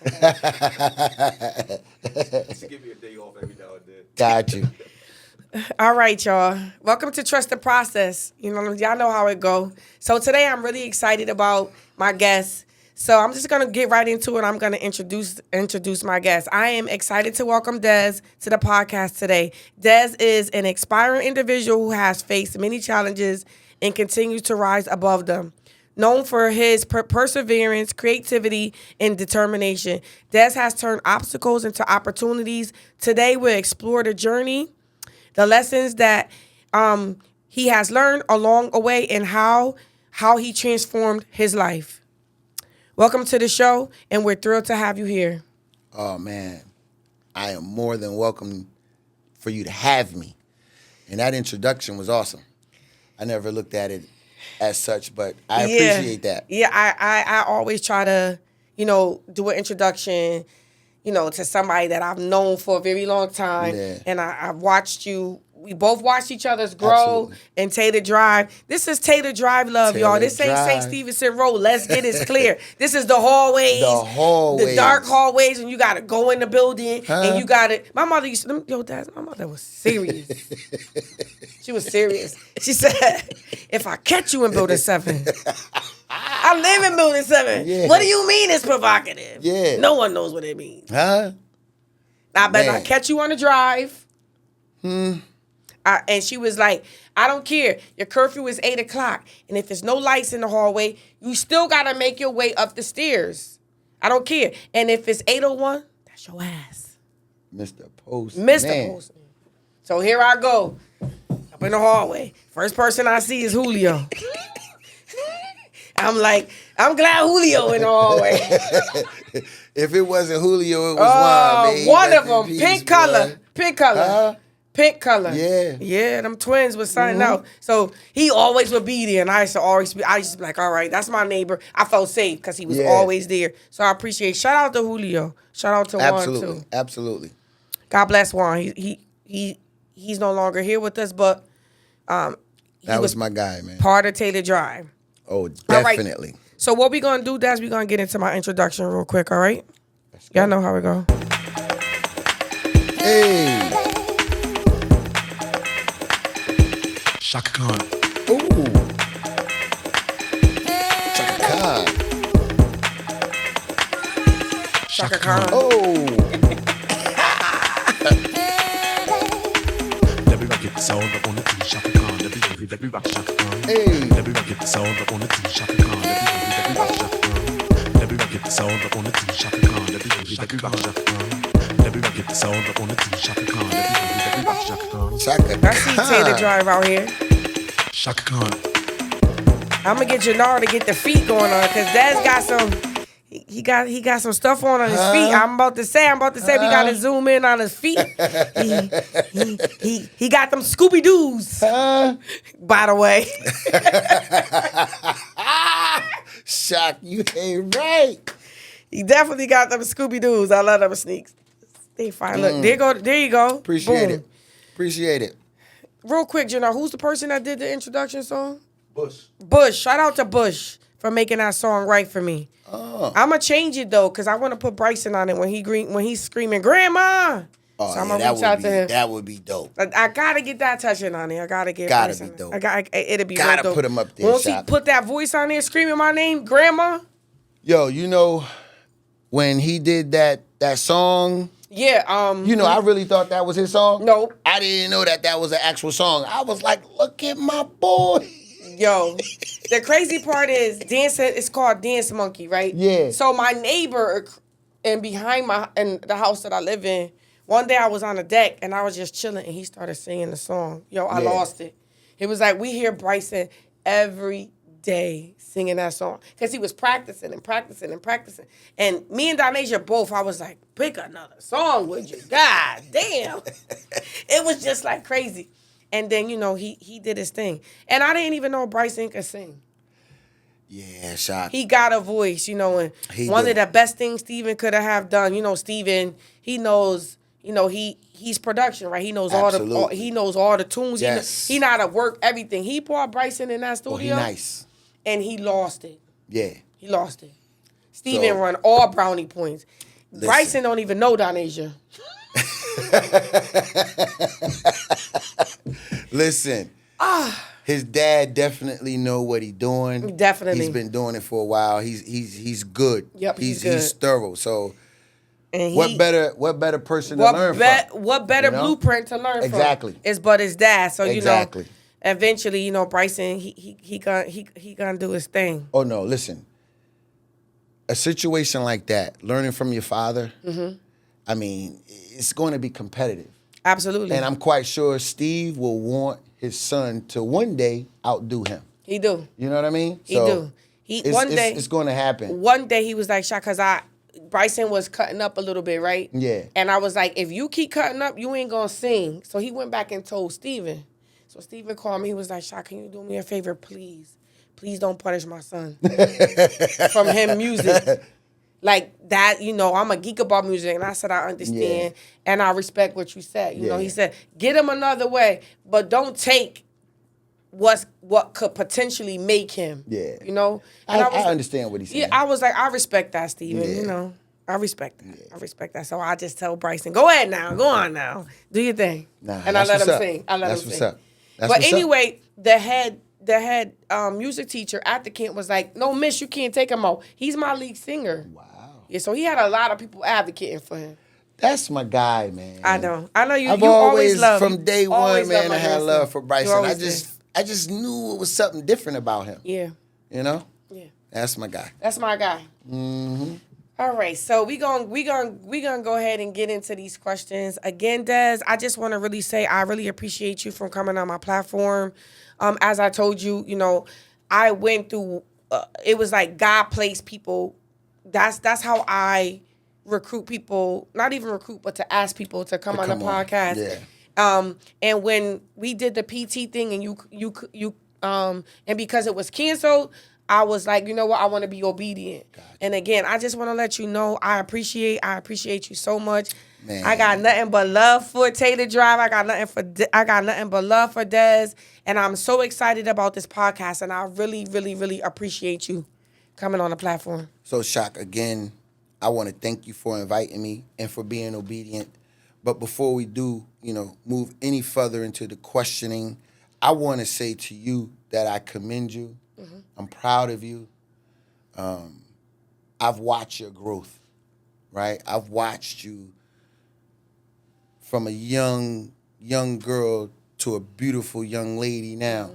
She give me a day off every now and then. Got you. All right, y'all. Welcome to Trust the Process. Y'all know how it go. So today I'm really excited about my guest. So I'm just gonna get right into it. I'm gonna introduce my guest. I am excited to welcome Dez to the podcast today. Dez is an aspiring individual who has faced many challenges and continues to rise above them. Known for his perseverance, creativity, and determination, Dez has turned obstacles into opportunities. Today we'll explore the journey, the lessons that he has learned along the way, and how he transformed his life. Welcome to the show, and we're thrilled to have you here. Oh, man. I am more than welcome for you to have me. And that introduction was awesome. I never looked at it as such, but I appreciate that. Yeah, I always try to, do an introduction, to somebody that I've known for a very long time. Yeah. And I've watched you. We both watched each other's grow Absolutely. and Tater Drive. This is Tater Drive love, Tater y'all. This ain't Drive. St. Stevenson Road. Let's get it clear. This is the hallways. The dark hallways, and you got to go in the building, and you got to. My mother used to, my mother was serious. She was serious. She said, if I catch you in building 7, I live in building 7. Yeah. What do you mean it's provocative? Yeah. No one knows what it means. Huh? I better Man. not catch you on the drive. And she was like, I don't care. Your curfew is 8 o'clock. And if there's no lights in the hallway, you still got to make your way up the stairs. I don't care. And if it's 8:01, that's your ass. Mr. Postman. Mr. Postman. So here I go. Up in the hallway. First person I see is Julio. I'm like, I'm glad Julio in the hallway. If it wasn't Julio, it was Juan, man. One Rest of them. in peace, Pink boy. color. Pink color. Huh? Pink color. Yeah. Yeah, them twins was signing out. So he always would be there. And I used to be like, all right, that's my neighbor. I felt safe because he was always there. So I appreciate Shout out to Julio. Shout out to Juan too. Absolutely. God bless Juan. He's no longer here with us, but That was my guy, man. part of Taylor Drive. Oh, All right. definitely. So what we gonna do, Des, we gonna get into my introduction real quick, all right? Y'all know how we go. Hey. Chaka Khan. Ooh. Chaka Khan. Chaka Khan. Oh. Let me rock it, sound up on the T, Chaka Khan. Let me rock Chaka Khan. Hey. Let me rock it, sound up on the T, Chaka Khan. Let me rock Chaka Khan. Let me rock it, sound up on the T, Chaka Khan. Let me rock Chaka Khan. Let me rock it, sound up on the T, Chaka Khan. Let me rock Chaka Khan. Chaka I see Taylor Drive out here. Chaka Khan. I'm gonna get Jannar to get the feet going on because Dad's got some. He got some stuff on his feet. I'm about to say we gotta zoom in on his feet. He got them Scooby Doos. By the way, Shock, you ain't right. he definitely got them Scooby Doos. I love them sneaks. They fine. Look, there you go. Appreciate Boom. it. Appreciate it. Real quick, Jannar, who's the person that did the introduction song? Bush. Bush. Shout out to Bush for making that song right for me. Oh. I'm gonna change it though, cause I want to put Bryson on it when he's screaming "Grandma." Oh, So I'm yeah, gonna reach out to him. that would be dope. I gotta get that touching on there. I gotta get. Gotta Bryson be dope. It'll be Gotta real dope. put him up there, Once he Shop. put that voice on there screaming my name, Grandma. Yo, when he did that song, Yeah. I really thought that was his song. Nope. I didn't know that was an actual song. I was like, look at my boy. Yo, the crazy part is it's called Dance Monkey, right? Yeah. So my neighbor and behind in the house that I live in, one day I was on the deck and I was just chilling and he started singing the song. Yo, I lost it. It was like we hear Bryson every day singing that song because he was practicing and practicing and practicing. And me and Donasia both, I was like, pick another song, would you? God damn. It was just like crazy. And then, he did his thing. And I didn't even know Bryson could sing. Yeah, Shock. He got a voice, and one of the best things Steven could have done, Steven, he knows, he's production, right? He knows all the tunes. Yes. He know how to work everything. He brought Bryson in that studio. He nice. And he lost it. Yeah. He lost it. Steven run all brownie points. Bryson don't even know Donasia. Listen. His dad definitely know what he's doing. Definitely. He's been doing it for a while. He's good. Yep, he's good. He's thorough. So and what better person to learn from? What better blueprint to learn exactly. from? Is but his dad. So exactly. Eventually, Bryson he gonna do his thing. Oh no, listen. A situation like that, learning from your father, I mean, it's going to be competitive. Absolutely. And I'm quite sure Steve will want his son to one day outdo him. He do. You know what I mean? He do. It's going to happen. One day he was like, "Shot," because Bryson was cutting up a little bit, right? Yeah. And I was like, if you keep cutting up, you ain't gonna sing. So he went back and told Steven. So Steven called me. He was like, "Shot, can you do me a favor, please? Please don't punish my son from him music." Like that, I'm a geek about music, and I said I understand, and I respect what you said. He said, get him another way, but don't take what could potentially make him. Yeah. And I understand what he's saying. Yeah, I was like, I respect that, Steven. Yeah. I respect that. Yeah. I respect that. So I just tell Bryson, go ahead now, go on now, do your thing. And I let him sing. That's what's up. But anyway, the head music teacher at the camp was like, no, miss, you can't take him out. He's my lead singer. Wow. Yeah, so he had a lot of people advocating for him. That's my guy, man. I know you. I've you always love from day one, man. I had love for Bryson. I just knew it was something different about him. Yeah. Yeah. That's my guy. That's my guy. Mm-hmm. All right, so we gonna go ahead and get into these questions again, Dez. I just want to really say I really appreciate you from coming on my platform. As I told you, I went through. It was like God placed people. That's how I recruit people. Not even recruit, but to ask people to come on the podcast. Yeah. And when we did the PT thing, and you and because it was canceled, I was like, you know what? I want to be obedient. Gotcha. And again, I just want to let you know I appreciate you so much. Man. I got nothing but love for Tater Drive. I got nothing but love for Dez, and I'm so excited about this podcast. And I really, really, really appreciate you coming on the platform. So, Shock, again, I want to thank you for inviting me and for being obedient. But before we do, move any further into the questioning, I want to say to you that I commend you. Mm-hmm. I'm proud of you. I've watched your growth, right? I've watched you from a young girl to a beautiful young lady now.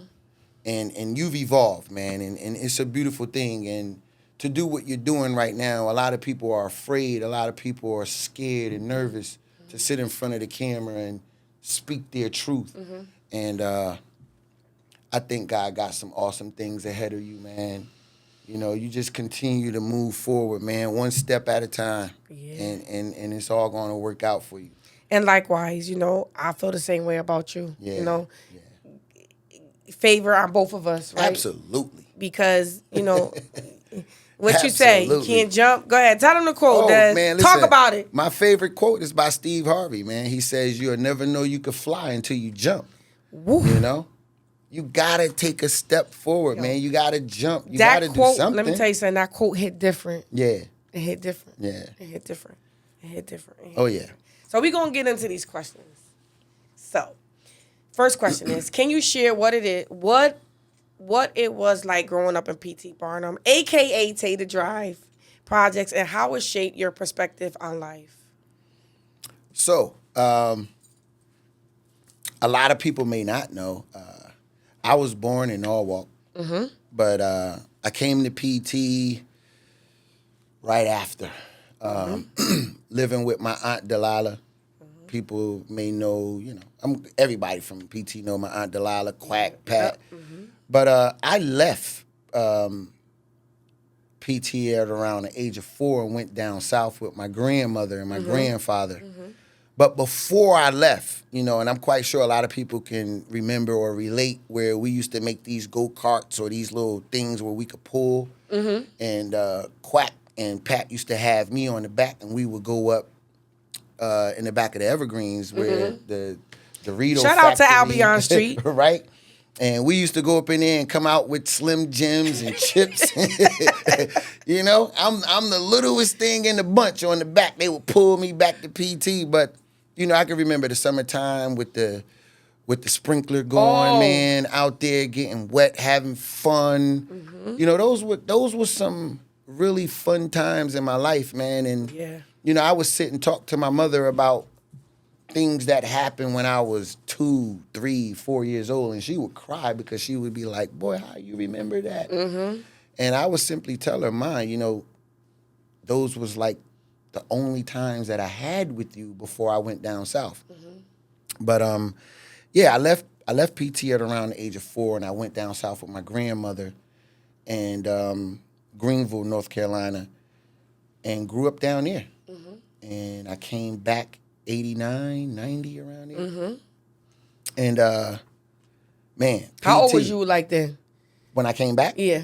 Mm-hmm. And you've evolved, man, and it's a beautiful thing. And to do what you're doing right now, a lot of people are afraid. A lot of people are scared and nervous to sit in front of the camera and speak their truth. Mm-hmm. And I think God got some awesome things ahead of you, man. You just continue to move forward, man, one step at a time. Yeah. And it's all going to work out for you. And likewise, I feel the same way about you. Yeah. Yeah. Favor on both of us, right? Absolutely. Because, what you say, you can't jump. Go ahead. Tell them the quote, Dez. Man, listen, talk about it. My favorite quote is by Steve Harvey, man. He says, you'll never know you could fly until you jump. Woo. You got to take a step forward, man. You got to jump. You got to do something. Let me tell you something. That quote hit different. Yeah. It hit different. Yeah. It hit different. Oh, yeah. So we're going to get into these questions. So, first question is, can you share what it is, what it was like growing up in P.T. Barnum, a.k.a. Tater Drive projects, and how it shaped your perspective on life? So, a lot of people may not know, I was born in Norwalk, but I came to PT right after, living with my Aunt Delilah. People may know, everybody from PT know my Aunt Delilah, Quack, Pat. But I left PT at around the age of 4 and went down south with my grandmother and my grandfather. But before I left, and I'm quite sure a lot of people can remember or relate where we used to make these go-karts or these little things where we could pull. And Quack and Pat used to have me on the back, and we would go up in the back of the Evergreens where the Dorito Shout out to Albion Street. Right? And we used to go up in there and come out with Slim Jims and chips. You know, I'm the littlest thing in the bunch on the back. They would pull me back to PT, but you know, I can remember the summertime with the sprinkler going, man, out there getting wet, having fun. Mm-hmm. You know, those were some really fun times in my life, man. And you know, I would sit and talk to my mother about things that happened when I was 2, 3, 4 years old, and she would cry because she would be like, "Boy, how you remember that?" Mm-hmm. And I would simply tell her, "Mine, you know, those was like the only times that I had with you before I went down south." Mm-hmm. But yeah, I left PT at around the age of 4, and I went down south with my grandmother and Greenville, North Carolina, and grew up down there. Mm-hmm. And I came back 89, 90 around there. Mm-hmm. And man, PT, how old was you like then? When I came back? Yeah.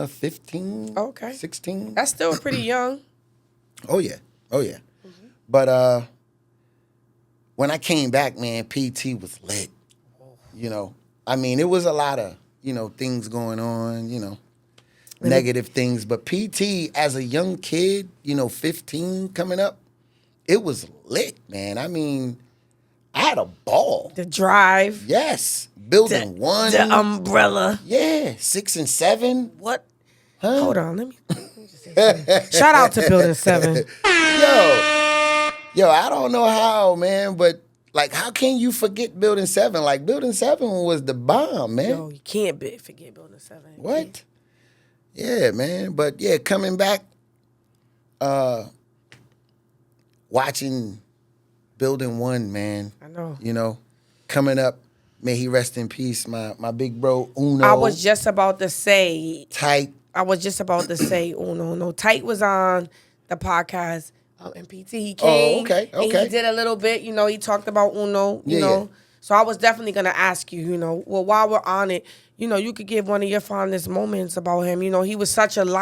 15. Okay. 16. That's still pretty young. Oh yeah. Mm-hmm. But when I came back, man, PT was lit. You know, I mean, it was a lot of, you know, things going on, you know, negative things. But PT, as a young kid, you know, 15 coming up, it was lit, man. I mean, I had a ball. The drive. Yes. Building 1. The umbrella. Yeah. 6 and 7. What? Huh? Hold on. Let me just say something. Shout out to Building 7. Yo, I don't know how, man, but like, how can you forget Building 7? Like, Building 7 was the bomb, man. Yo, you can't forget Building 7. What? Yeah, man. But yeah, coming back, watching Building 1, man. I know. You know, coming up, may he rest in peace, my big bro, Uno. I was just about to say. Tight. Uno. No, Tight was on the podcast. And PT, he came. Oh, okay. And he did a little bit, you know, he talked about Uno, you know. Yeah. So I was definitely going to ask you, you know, well, while we're on it, you know, you could give one of your fondest moments about him. You know, he was such an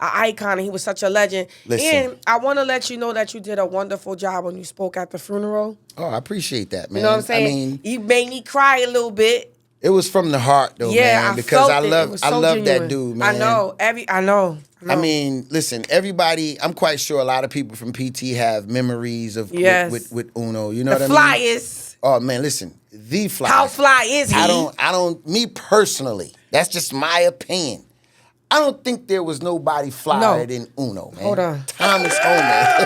icon, and he was such a legend. Listen. And I want to let you know that you did a wonderful job when you spoke at the funeral. Oh, I appreciate that, man. You know what I'm saying? I mean, you made me cry a little bit. It was from the heart, though, man. Because I love that dude, man. I know. I know. I mean, listen, everybody, I'm quite sure a lot of people from PT have memories of with Uno. You know what I mean? The flyest. Oh, man, listen, the fly. How fly is he? I don't, me personally, that's just my opinion. I don't think there was nobody flyer than Uno, man. Hold on. Thomas Homan.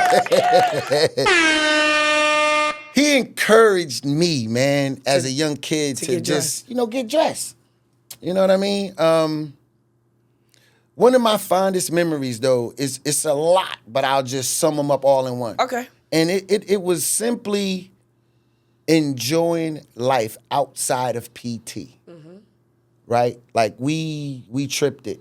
He encouraged me, man, as a young kid to just, you know, get dressed. You know what I mean? One of my fondest memories, though, is it's a lot, but I'll just sum them up all in one. Okay. And it was simply enjoying life outside of PT, right? Like we tripped it.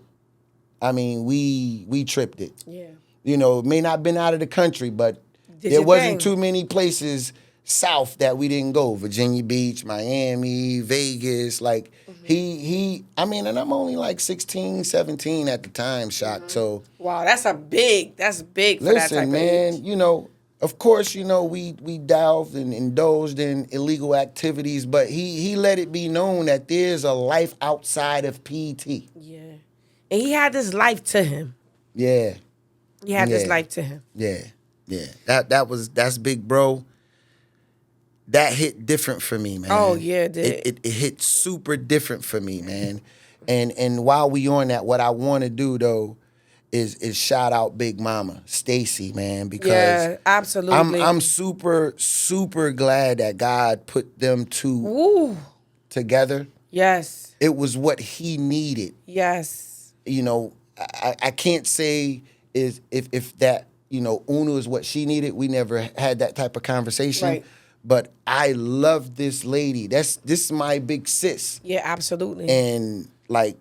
I mean, we tripped it. Yeah. You know, it may not have been out of the country, but there wasn't too many places south that we didn't go. Virginia Beach, Miami, Vegas, like he I mean, and I'm only like 16, 17 at the time, Shock. So wow, that's big for that type of age. Listen, man, you know, of course, you know, we delved and indulged in illegal activities, but he let it be known that there's a life outside of PT. Yeah. And he had this life to him. Yeah. He had this life to him. Yeah. Yeah. That's big, bro. That hit different for me, man. Oh, yeah, it did. It hit super different for me, man. And while we on that, what I want to do, though, is shout out Big Mama, Stacy, man, because absolutely. I'm super, super glad that God put them two together. Yes. It was what he needed. Yes. You know, I can't say if that, you know, Uno is what she needed. We never had that type of conversation. Right. But I love this lady. This is my big sis. Yeah, absolutely. And like,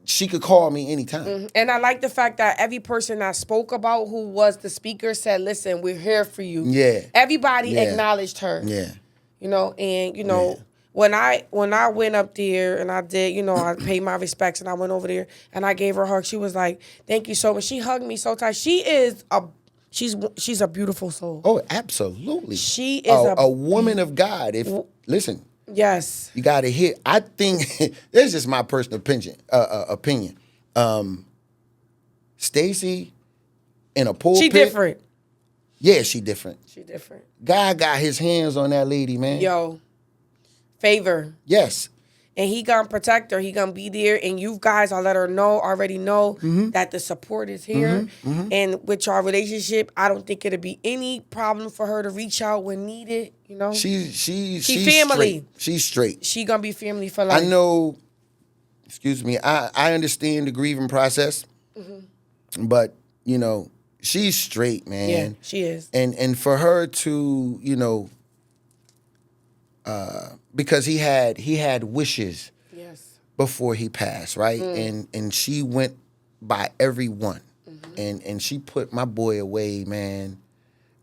she could call me anytime. Mm-hmm. And I like the fact that every person I spoke about who was the speaker said, listen, we're here for you. Yeah. Everybody acknowledged her. Yeah. You know, and, you know, when I went up there and I did, you know, I paid my respects and I went over there and I gave her a hug. She was like, thank you so much. She hugged me so tight. She's a beautiful soul. Oh, absolutely. She is a woman of God. Listen, Yes. You got to hear. I think this is just my personal opinion. Stacey in a pulpit. She different. Yeah, she different. She different. God got his hands on that lady, man. Yo, favor. Yes. And he gonna protect her. He gonna be there. And you guys, I let her know, already know that the support is here. And with our relationship, I don't think it'll be any problem for her to reach out when needed. You know, She's family. Straight. She's straight. She gonna be family for life. I know. Excuse me. I understand the grieving process, but you know she's straight, man. Yeah, she is. And for her to because he had wishes Yes. before he passed, right? And she went by every one. And she put my boy away, man.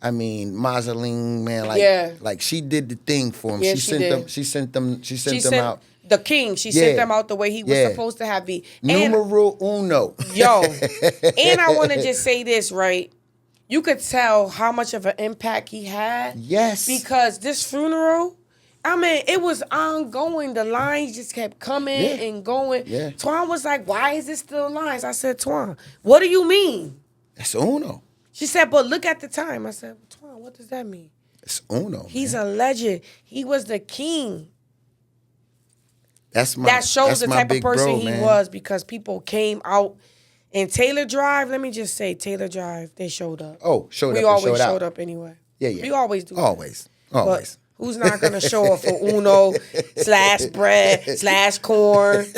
I mean, mausoleum, man, like she did the thing for him. Yeah, She sent them out. The king. She sent them out the way he was supposed to have be. Numero uno. Yo. And I want to just say this, right? You could tell how much of an impact he had. Yes. Because this funeral, I mean, it was ongoing. The lines just kept coming and going. Yeah. Twan was like, why is it still lines? I said, Twan, what do you mean? That's uno. She said, but look at the time. I said, Twan, what does that mean? It's uno. He's a legend. He was the king. That shows the type of person he man. was because people came out. In Taylor Drive, let me just say, Taylor Drive, they showed up. Oh, showed we up. always showed showed out. up anyway. Yeah. We always do. Always. But who's not going to show up for Uno / bread / corn /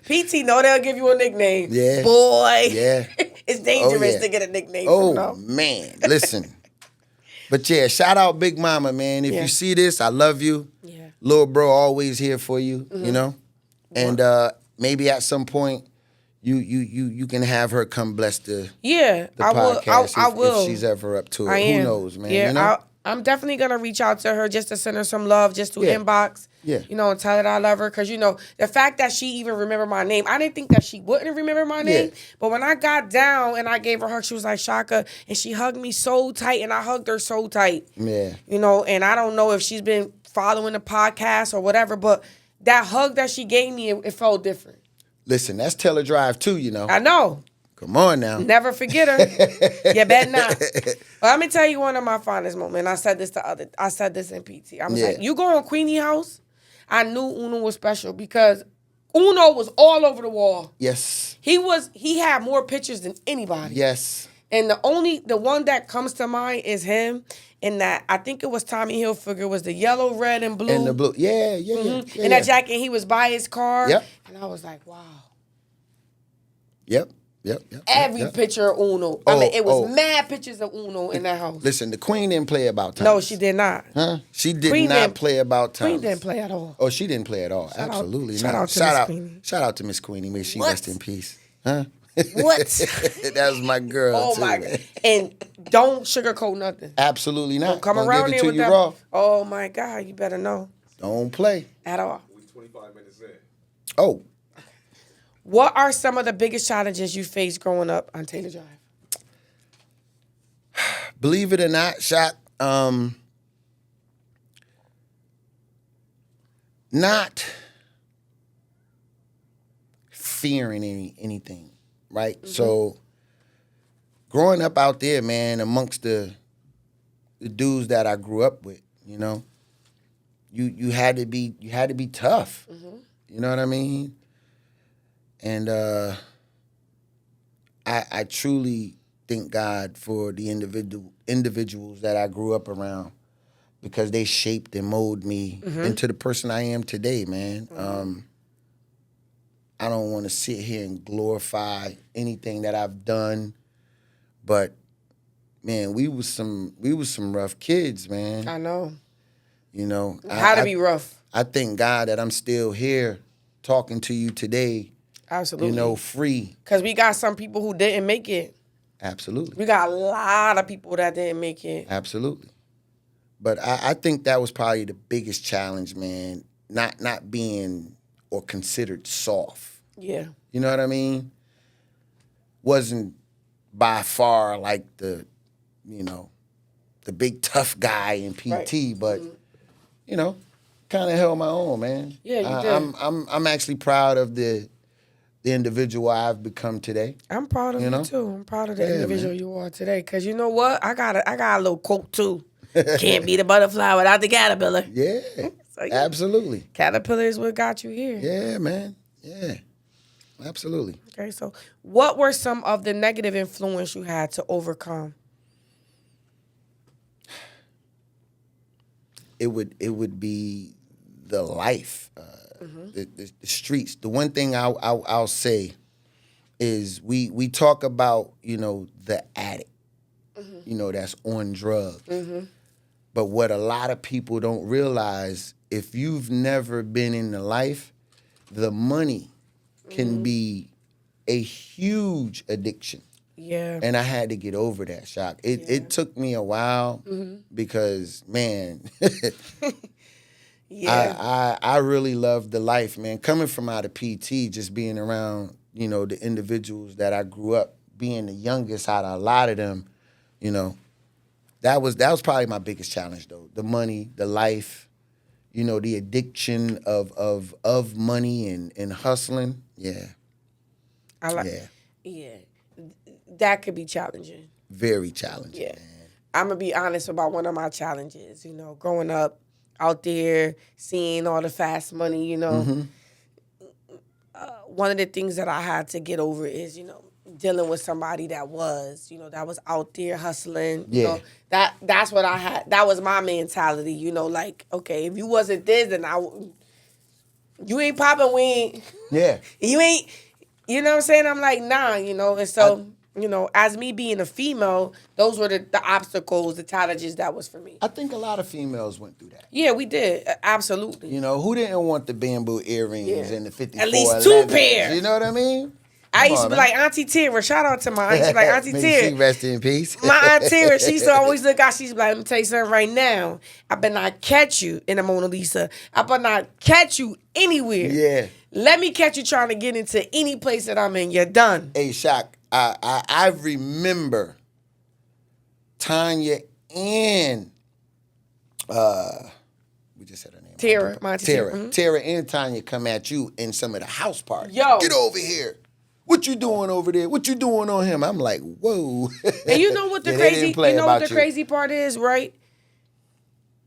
PT know they'll give you a nickname. Yeah. Boy. Yeah. It's dangerous to get a nickname from them. Man, listen. But yeah, shout out Big Mama, man. If you see this, I love you. Yeah. Little bro always here for you, you know? And maybe at some point you can have her come bless the podcast I will. if she's ever up to it. Who knows, man? Yeah, you know? I'm definitely going to reach out to her just to send her some love, just to inbox. Yeah. You know, and tell her that I love her. Because, the fact that she even remembered my name, I didn't think that she wouldn't remember my name. But when I got down and I gave her a hug, she was like, Chaka. And she hugged me so tight, and I hugged her so tight. Yeah. And I don't know if she's been following the podcast or whatever, but that hug that she gave me, it felt different. Listen, that's Taylor Drive too, you know. I know. Come on now. Never forget her. You bet not. But let me tell you one of my fondest moments. I said this in PT. I was like, you go on Queenie house? I knew Uno was special because Uno was all over the wall. Yes. He had more pictures than anybody. Yes. And the one that comes to mind is him. And that I think it was Tommy Hilfiger was the yellow, red, and blue. And the blue. Yeah. And that jacket, he was by his car. Yep. And I was like, wow. Yep. Every picture of Uno. I mean, it was mad pictures of Uno in that house. Listen, the Queen didn't play about time. No, she did not. Huh? She did not play about time. Queen didn't play at all. Oh, she didn't play at all. Absolutely shout not. out to Miss Queenie. Shout out to Miss Queenie. May she rest in peace. Huh? What? That was my girl. Oh too, my man. God. And don't sugarcoat nothing. Absolutely not. Don't come Don't around give it there to with you that. raw. Oh my God, you better know. Don't play. At all. We 25 minutes in. Oh. What are some of the biggest challenges you faced growing up on Taylor Drive? Believe it or not, Shaq, not fearing anything, right? Mm-hmm. So growing up out there, man, amongst the dudes that I grew up with, you know, you had to be tough. Mm-hmm. You know what I mean? And I truly thank God for the individuals that I grew up around because they shaped and molded me into the person I am today, man. Mm-hmm. I don't want to sit here and glorify anything that I've done, but man, we was some rough kids, man. I know. You know, how to be rough. I thank God that I'm still here talking to you today. Absolutely. You know, free. Because we got some people who didn't make it. Absolutely. We got a lot of people that didn't make it. Absolutely. But I think that was probably the biggest challenge, man. Not being or considered soft. Yeah. You know what I mean? Wasn't by far like the big tough guy in PT, right. But, you know, kind of held my own, man. Yeah, you did. I'm actually proud of the individual I've become today. I'm proud of you know? too. I'm proud of the Yeah, individual man. you are today. Cause you know what? I got a little quote too. Can't be the butterfly without the caterpillar. Yeah, So, yeah. absolutely. Caterpillar is what got you here. Yeah, man. Yeah, absolutely. Okay, so what were some of the negative influence you had to overcome? It would be the life, the streets. The one thing I'll say is we talk about, the addict, that's on drugs. But what a lot of people don't realize, if you've never been in the life, the money can be a huge addiction. Yeah. And I had to get over that shock. It took me a while because, man, Yeah. I really loved the life, man. Coming from out of PT, just being around, the individuals that I grew up, being the youngest out of a lot of them, that was probably my biggest challenge, though. The money, the life, the addiction of money and hustling. Yeah. Yeah. That could be challenging. Very challenging. Yeah. Man. I'm going to be honest about one of my challenges, growing up out there, seeing all the fast money, one of the things that I had to get over is, dealing with somebody that was out there hustling. Yeah. That's what I had. That was my mentality, like, okay, if you wasn't this, then you ain't popping, we ain't. Yeah. You ain't, you know what I'm saying? I'm like, nah, and so, as me being a female, those were the obstacles, the challenges that was for me. I think a lot of females went through that. Yeah, we did. Absolutely. Who didn't want the bamboo earrings and the 54 At least 2 11s? pairs. You know what I mean? I used to be like Auntie Tira. Shout out to my auntie. Like Auntie May Tira. she rest in peace. My Aunt Tira, she used to always look out. She's like, let me tell you something right now. I better not catch you in a Mona Lisa. I better not catch you anywhere. Yeah. Let me catch you trying to get into any place that I'm in. You're done. Hey, Shock, I remember Tanya and we just said her name. Tara, my auntie Tara. Mm-hmm. Tara and Tanya come at you in some of the house parties. Yo. Get over here. What you doing over there? What you doing on him? I'm like, whoa. And you know what the Yeah, crazy crazy part is, right?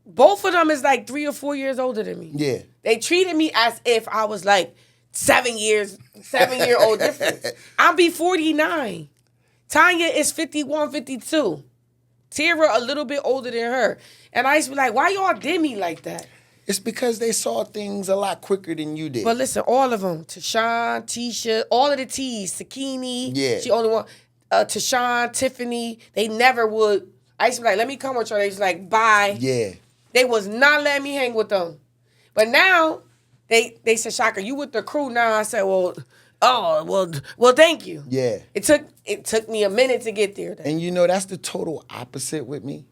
Both of them is like 3 or 4 years older than me. Yeah. They treated me as if I was like 7-year-old difference. I'll be 49. Tanya is 51, 52. Tara a little bit older than her. And I used to be like, why y'all did me like that? It's because they saw things a lot quicker than you did. But listen, all of them, Tashawn, Tisha, all of the T's, Sakini, Yeah. she only one, Tashawn, Tiffany, they never would. I used to be like, let me come with you. They was like, bye. Yeah. They was not letting me hang with them. But now, they said, Chaka, you with the crew now? I said, well, thank you. Yeah. It took me a minute to get there. And that's the total opposite with me.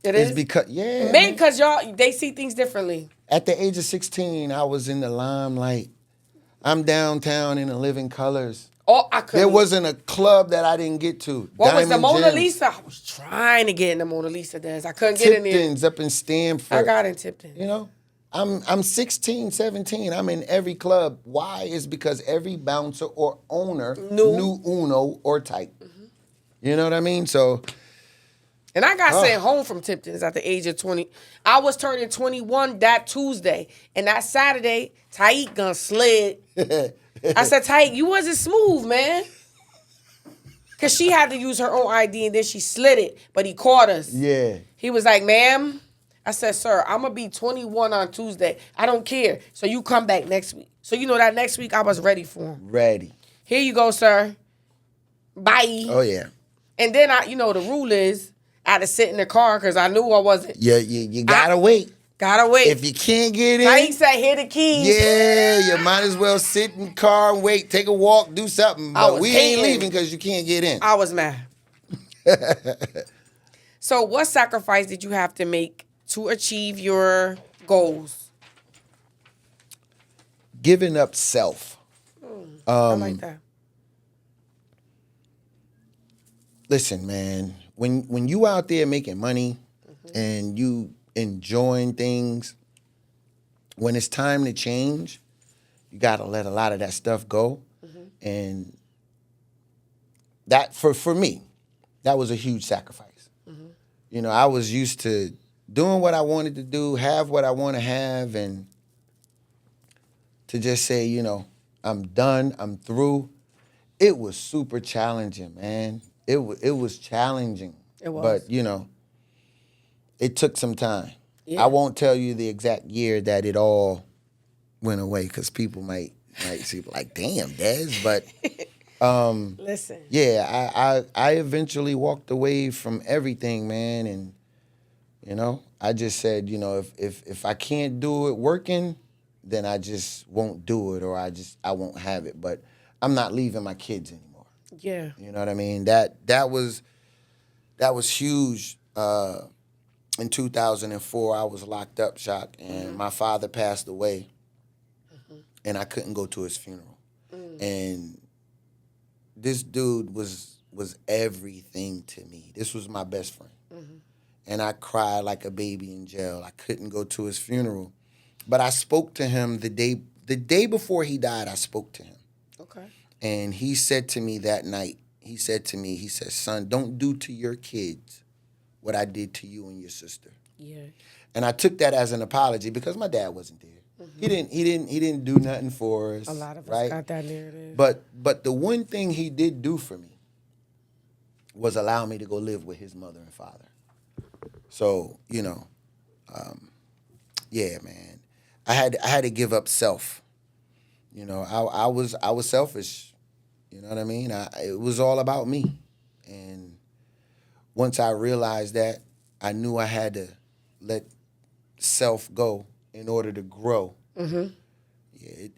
It It's is? because, yeah. Men, because they see things differently. At the age of 16, I was in the limelight. I'm downtown in the living colors. Oh, I couldn't. There wasn't a club that I didn't get to. What was the Diamond Mona Gems. Lisa? I was trying to get in the Mona Lisa dance. I couldn't get in there. Tipton's up in Stamford. I got in Tipton. I'm 16, 17. I'm in every club. Why? Is because every bouncer or owner knew Uno or Type. Mm-hmm. You know what I mean? So... And I got sent home from Tipton's at the age of 20. I was turning 21 that Tuesday. And that Saturday, Taik gun slid. I said, Taik, you wasn't smooth, man. Because she had to use her own ID and then she slid it. But he caught us. Yeah. He was like, ma'am. I said, sir, I'm going to be 21 on Tuesday. I don't care. So you come back next week. So that next week I was ready for him. Ready. Here you go, sir. Bye. Oh, yeah. And then, the rule is, I had to sit in the car because I knew I wasn't. Yeah, you gotta wait. Gotta wait. If you can't get in, Taik said, here the keys. yeah, you might as well sit in the car and wait, take a walk, do something. But we ain't leaving because you can't get in. I was mad. So what sacrifice did you have to make to achieve your goals? Giving up self. I like that. Listen, man, when you out there making money and you enjoying things, when it's time to change, you got to let a lot of that stuff go. And that, for me, that was a huge sacrifice. You know, I was used to doing what I wanted to do, have what I want to have, and to just say, you know, I'm done, I'm through. It was super challenging, man. It was challenging. It was. But, you know, it took some time. Yeah. I won't tell you the exact year that it all went away, because people might see like, damn, Dez. But listen. yeah, I eventually walked away from everything, man, and you know, I just said, you know, if I can't do it working, then I just won't do it, or I won't have it. But I'm not leaving my kids anymore. Yeah. You know what I mean? That was huge. In 2004, I was locked up, Shock, and my father passed away, and I couldn't go to his funeral. And this dude was everything to me. This was my best friend. And I cried like a baby in jail. I couldn't go to his funeral. But I spoke to him the day before he died. I spoke to him. Okay. And he said to me that night, he said, son, don't do to your kids what I did to you and your sister. Yeah. And I took that as an apology, because my dad wasn't there. He didn't do nothing for us. A lot of us right? got that narrative. But the one thing he did do for me was allow me to go live with his mother and father. So, you know, yeah, man, I had to give up self. You know, I was selfish. You know what I mean? It was all about me. And once I realized that, I knew I had to let self go in order to grow. Yeah,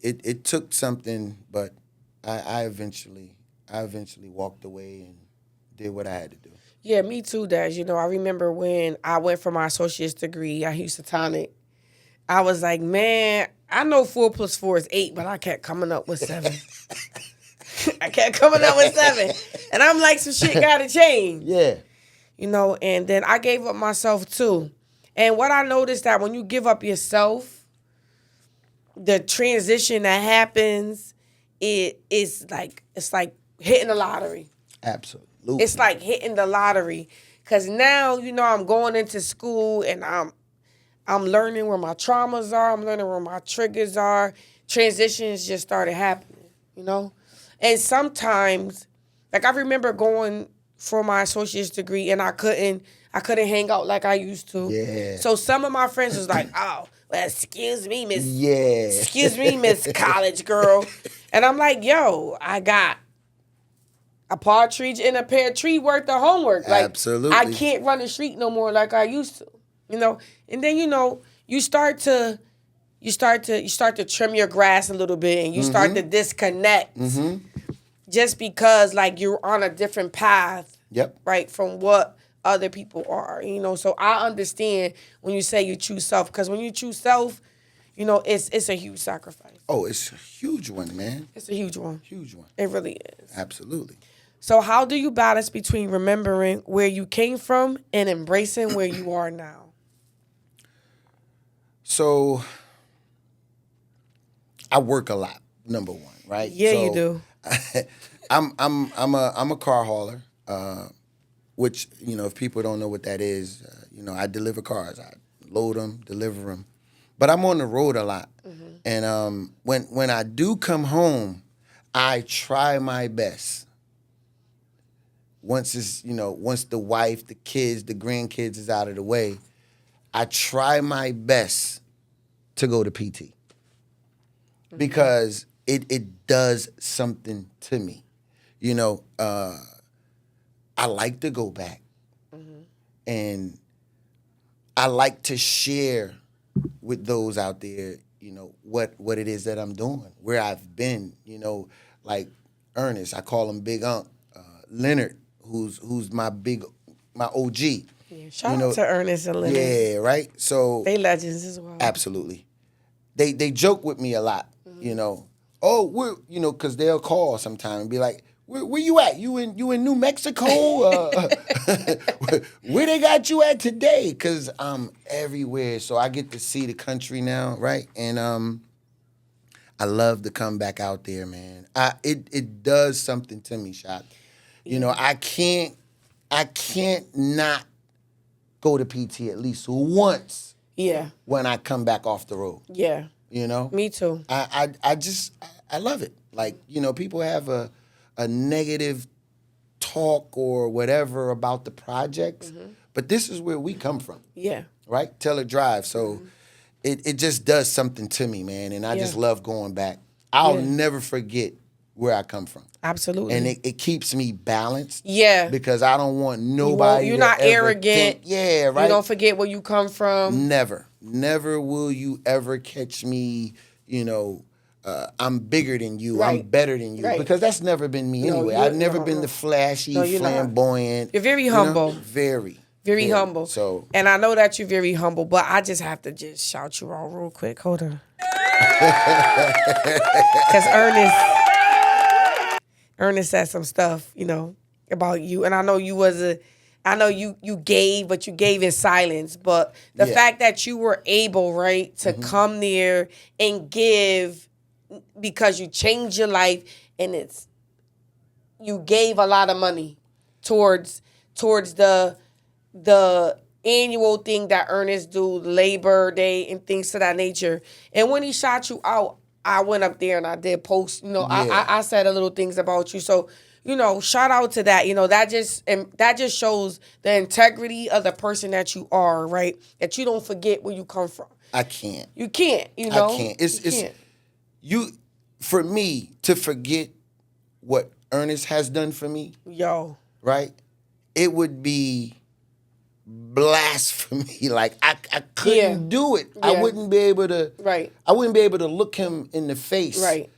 it took something, but I eventually walked away and did what I had to do. Yeah, me too, Dad. You know, I remember when I went for my associate's degree at Housatonic, I was like, man, I know 4 + 4 is 8, but I kept coming up with 7. I kept coming up with 7. And I'm like, some shit got to change. Yeah. You know, and then I gave up myself too. And what I noticed that when you give up yourself, the transition that happens, it's like hitting the lottery. Absolutely. It's like hitting the lottery. Cause now, you know, I'm going into school and I'm learning where my traumas are. I'm learning where my triggers are. Transitions just started happening, you know? And sometimes, like I remember going for my associate's degree and I couldn't hang out like I used to. Yeah. So some of my friends was like, oh, well, excuse me, Miss. Yeah. Excuse me, Miss College Girl. And I'm like, yo, I got a partridge in a pear tree worth of homework. Like, absolutely. I can't run the street no more like I used to. You know? And then, you know, you start to trim your grass a little bit and you start to disconnect. Just because like you're on a different path. Yep. Right, from what other people are. You know, so I understand when you say you choose self, because when you choose self, you know, it's a huge sacrifice. Oh, it's a huge one, man. It's a huge one. Huge one. It really is. Absolutely. So how do you balance between remembering where you came from and embracing where you are now? So I work a lot, number one, right? Yeah, so, you do. I'm a car hauler, which, you know, if people don't know what that is, you know, I deliver cars. I load them, deliver them. But I'm on the road a lot. And when I do come home, I try my best. Once the wife, the kids, the grandkids is out of the way, I try my best to go to PT. Because it does something to me. You know, I like to go back. And I like to share with those out there, you know, what it is that I'm doing, where I've been, you know, like Ernest, I call him Big Unc, Leonard, who's my OG. Yeah, shout out to Ernest and Leonard. Yeah, right? So they legends as well. Absolutely. They joke with me a lot, you know. Oh, because they'll call sometime and be like, where you at? You in New Mexico? Where they got you at today? Cause I'm everywhere, so I get to see the country now, right? And I love to come back out there, man. It does something to me, Shot. You know, I can't not go to PT at least once. Yeah. When I come back off the road. Yeah. You know? Me too. I just love it. Like, you know, people have a negative talk or whatever about the projects, but this is where we come from. Yeah. Right? Taylor Drive. So it just does something to me, man, and I just love going back. I'll never forget where I come from. Absolutely. And it keeps me balanced. Yeah. Because I don't want nobody You're to not ever arrogant. think, yeah, right? You don't forget where you come from. Never. Never will you ever catch me, you know, I'm bigger than you. Right. I'm better than you. Right. Because that's never been me anyway. I've never been the flashy, flamboyant. You're very humble. Very. Very humble. So, and I know that you're very humble, but I just have to just shout you out real quick. Hold on. Because Ernest said some stuff, you know, about you. And I know you gave, but you gave in silence. But the fact that you were able, right, to come there and give because you changed your life and you gave a lot of money towards the annual thing that Ernest do, Labor Day and things to that nature. And when he shot you out, I went up there and I did post, you know, I said a little things about you. So, you know, shout out to that. You know, that just shows the integrity of the person that you are, right? That you don't forget where you come from. I can't. You can't, you know? I can't. For me to forget what Ernest has done for me. Yo. Right? It would be blasphemy. Like I couldn't do it. Yeah. I wouldn't be able to. Right. I wouldn't be able to look him in the face. Right.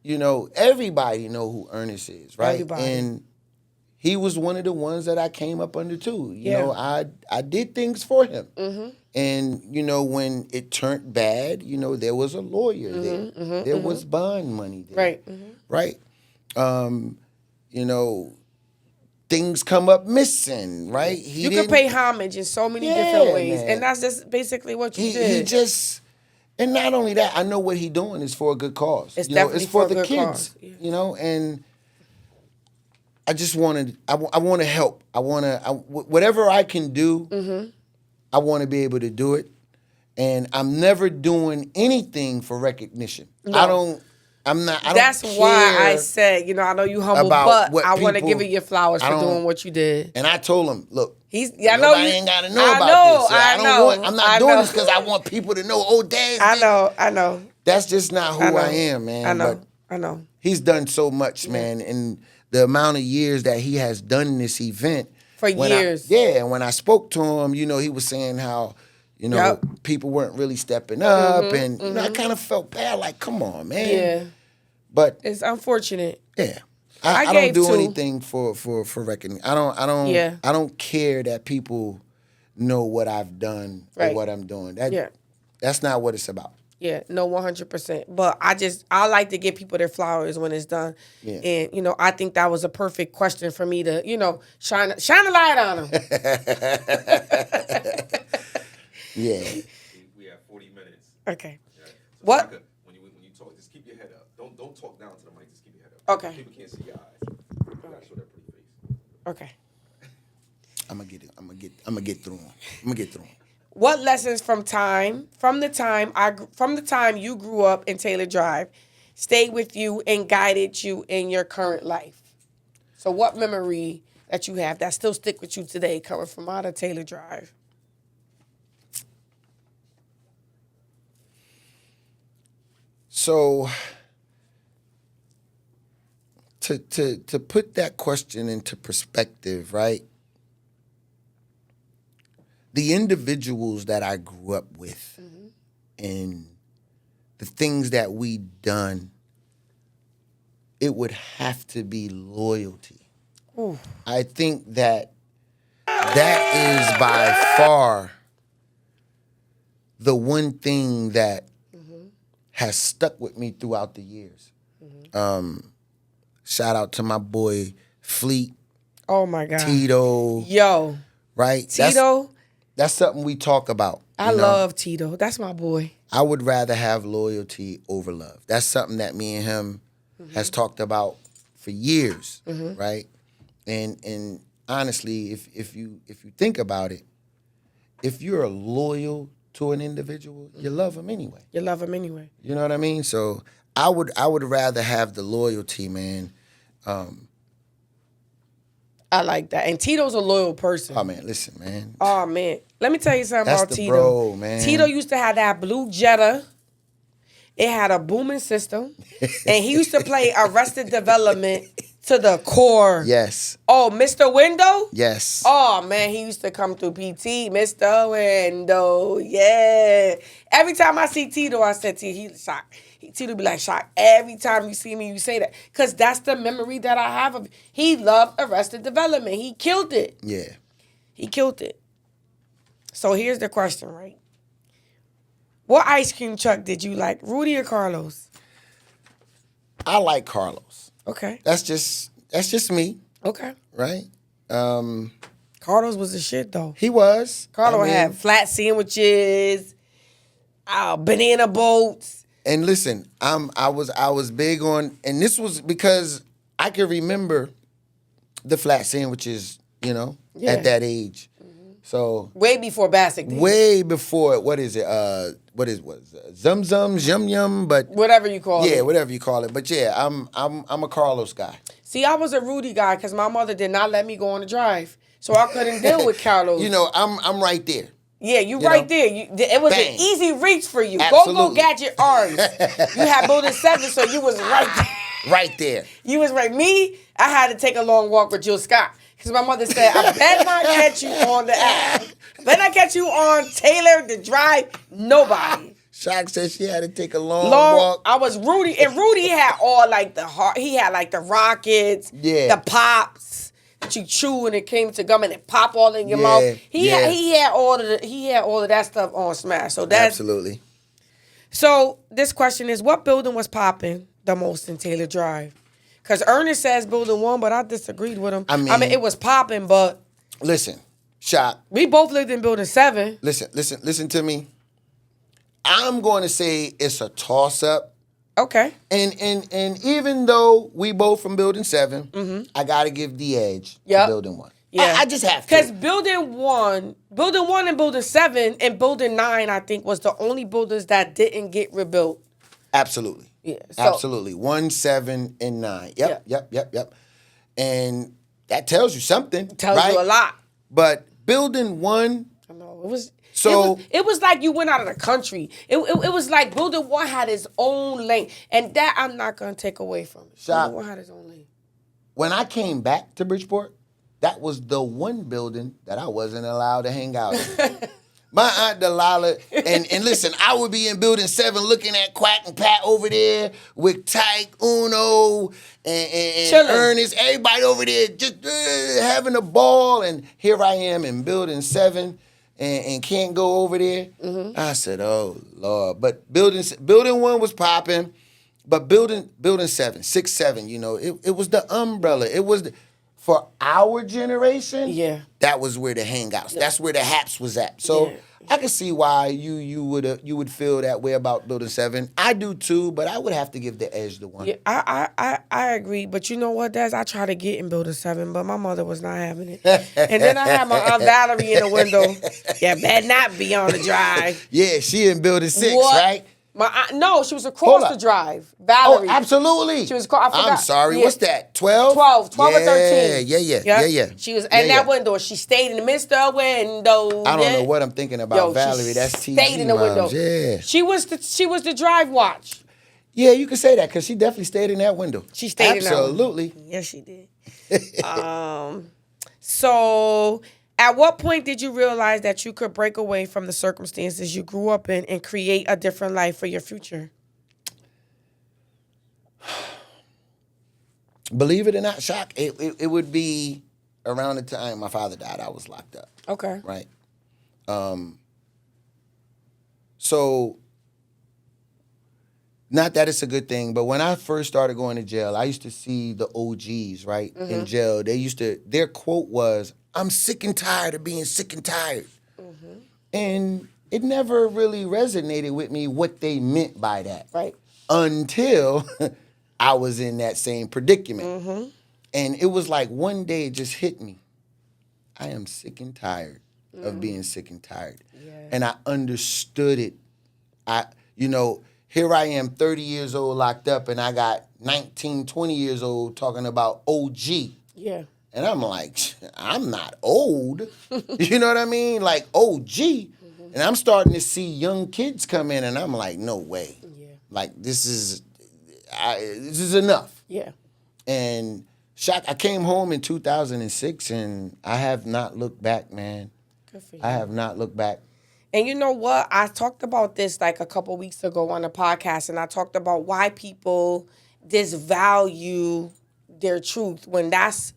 You know, everybody know who Ernest is, right? Everybody. And he was one of the ones that I came up under too. You know, I did things for him. And, you know, when it turned bad, you know, there was a lawyer there. There was bond money there. Right. Right? You know, things come up missing, right? You can pay homage in so many different ways. Man. And that's just basically what you did. He just, and not only that, I know what he doing is for a good cause. It's definitely for the kids. You know, and I just wanted, I want to help. Whatever I can do, I want to be able to do it. And I'm never doing anything for recognition. No. That's why I said, you know, I know you humble, but I want to give you your flowers for doing what you did. And I told him, look, nobody ain't got to know about this. I'm not doing this because I want people to know, oh, Dez. I know. That's just not who I am, man. I know. He's done so much, man. And the amount of years that he has done this event. For years. And when I spoke to him, you know, he was saying how, you know, people weren't really stepping up. And, you know, I kind of felt bad, like, come on, man. Yeah. But it's unfortunate. Yeah. I don't do anything for reckoning. I don't care that people know what I've done or what I'm doing. That's not what it's about. Yeah, no, 100%. But I like to give people their flowers when it's done. Yeah. And, you know, I think that was a perfect question for me to, you know, shine a light on them. Yeah. We have 40 minutes. Okay. Yeah. So what? Chaka, when you talk, just keep your head up. Don't talk down to the mic. Just keep your head up. Okay. People can't see your eyes. You gotta show that pretty face. Okay. I'm gonna get through them. I'm gonna get through them. What lessons from the time you grew up in Taylor Drive stayed with you and guided you in your current life? So what memory that you have that still stick with you today coming from out of Taylor Drive? So to put that question into perspective, right? The individuals that I grew up with and the things that we done, it would have to be loyalty. Ooh. I think that is by far the one thing that has stuck with me throughout the years. Shout out to my boy Fleet, Oh my God. Tito, Yo, right? Tito. That's something we talk about. I you know? love Tito. That's my boy. I would rather have loyalty over love. That's something that me and him has talked about for years, right? And honestly, if you think about it, if you're loyal to an individual, you love them anyway. You love him anyway. You know what I mean? So I would rather have the loyalty, man. I like that. And Tito's a loyal person. Oh man, listen, man. Oh man, let me tell you something That's about the Tito. bro, man. Tito used to have that blue Jetta. It had a booming system, and he used to play Arrested Development to the core. Yes. Oh, Mr. Window. Yes. Oh man, he used to come through PT, Mr. Window. Yeah. Every time I see Tito, I said he's shocked. Tito be like, shocked. Every time you see me, you say that. Because that's the memory that I have of him. He loved Arrested Development. He killed it. Yeah. He killed it. So here's the question, right? What ice cream truck did you like, Rudy or Carlos? I like Carlos. Okay. That's just me, Okay. right? Carlos was the shit, though. He was. Carlos I mean, had flat sandwiches, banana boats. And listen, I was big on, and this was because I can remember the flat sandwiches, Yeah. at that age. So Way before Bassick did. way before, what is it? Zum Zum, Yum Yum, but Whatever you call it. yeah, whatever you call it. But yeah, I'm a Carlos guy. See, I was a Rudy guy because my mother did not let me go on the drive. So I couldn't deal with Carlos. I'm right there. Yeah, you You right know? there. It was Bang. an easy reach for you. Go Absolutely. Gadget R's. You had Building 7, so you was right there. Right there. You was right. Me, I had to take a long walk with Jill Scott. Because my mother said, I better not catch you on the app. Better not catch you on Taylor to drive. Nobody. Shock said she had to take a long walk. I was Rudy. And Rudy had all like the heart. He had like the rockets. Yeah. The pops. That you chew and it came to gum and it pop all in your Yeah, mouth. yeah. He had all of that stuff on Smash. So that's Absolutely. So this question is, what building was popping the most in Taylor Drive? Because Ernest says building 1, but I disagreed with him. I mean it was popping, but Listen, Shock. we both lived in building 7. Listen to me. I'm going to say it's a toss up. Okay. And even though we both from building 7, I got to give the edge Yep. to building 1. Yeah. I just have to. Because building 1 and building 7 and building 9, I think, was the only buildings that didn't get rebuilt. Absolutely. Yeah. So, Absolutely. 1, 7, and 9. Yep. And that tells you something. Tells right? you a lot. But building 1, I know. It was. So- it was like you went out of the country. It was like building 1 had its own lane, and that I'm not gonna take away from it. Shop. Building 1 had its own lane. when I came back to Bridgeport, that was the one building that I wasn't allowed to hang out in. My Aunt Delilah, and listen, I would be in building 7 looking at Quack and Pat over there with Tyke, Uno, and Chillin'. Ernest, everybody over there just having a ball. And here I am in building 7 and can't go over there. I said, oh, Lord. But building 1 was popping, but building 7, 6, 7, it was the umbrella. It was for our generation, Yeah. that was where the hangouts. That's where the haps was at. So Yeah. I can see why you would feel that way about building 7. I do too, but I would have to give the edge to 1. Yeah, I agree. But you know what, Des? I tried to get in building 7, but my mother was not having it. And then I had my Aunt Valerie in the window. Yeah, better not be on the drive. Yeah, she in building 6, What? right? No, she was Hold across up. the drive. Oh, Valerie. absolutely. She was I forgot. I'm sorry. Yeah. What's that? 12? 12 or 13. Yeah. She was Yeah, in that window. She stayed in the midst of the window. I don't know what I'm thinking about, Valerie. She That's TV stayed in the window. moms. Yeah. She was the drive watch. Yeah, you can say that because she definitely stayed in that window. She stayed in that window. Absolutely. Yes, she did. So at what point did you realize that you could break away from the circumstances you grew up in and create a different life for your future? Believe it or not, Shock, it would be around the time my father died, I was locked up, Okay. right? So Not that it's a good thing, but when I first started going to jail, I used to see the OGs, right, in jail. Their quote was, "I'm sick and tired of being sick and tired." And it never really resonated with me what they meant by that. Right. Until I was in that same predicament. And it was like one day it just hit me. I am sick and tired of being sick and tired. Yeah. And I understood it. Here I am 30 years old locked up and I got 19, 20 years old talking about OG. Yeah. And I'm like, I'm not old. You know what I mean? Like OG. And I'm starting to see young kids come in and I'm like, no way. Yeah. Like this is enough. Yeah. And I came home in 2006 and I have not looked back, man. Good for you. I have not looked back. And you know what? I talked about this like a couple weeks ago on the podcast, and I talked about why people disvalue their truth when that's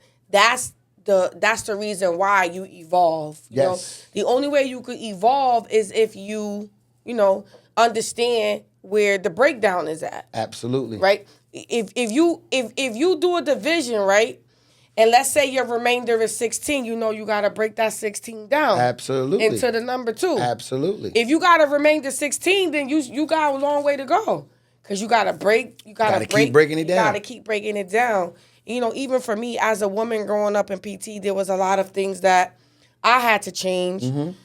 the reason why you evolve. You know, the only way you could evolve is if you understand where the breakdown is at. Absolutely. Right? If you do a division, right? And let's say your remainder is 16, you got to break that 16 down. Absolutely. Into the number 2. Absolutely. If you got a remainder 16, then you got a long way to go. Because you got to break. You got to keep breaking it down. You got to keep breaking it down. Even for me as a woman growing up in PT, there was a lot of things that I had to change. In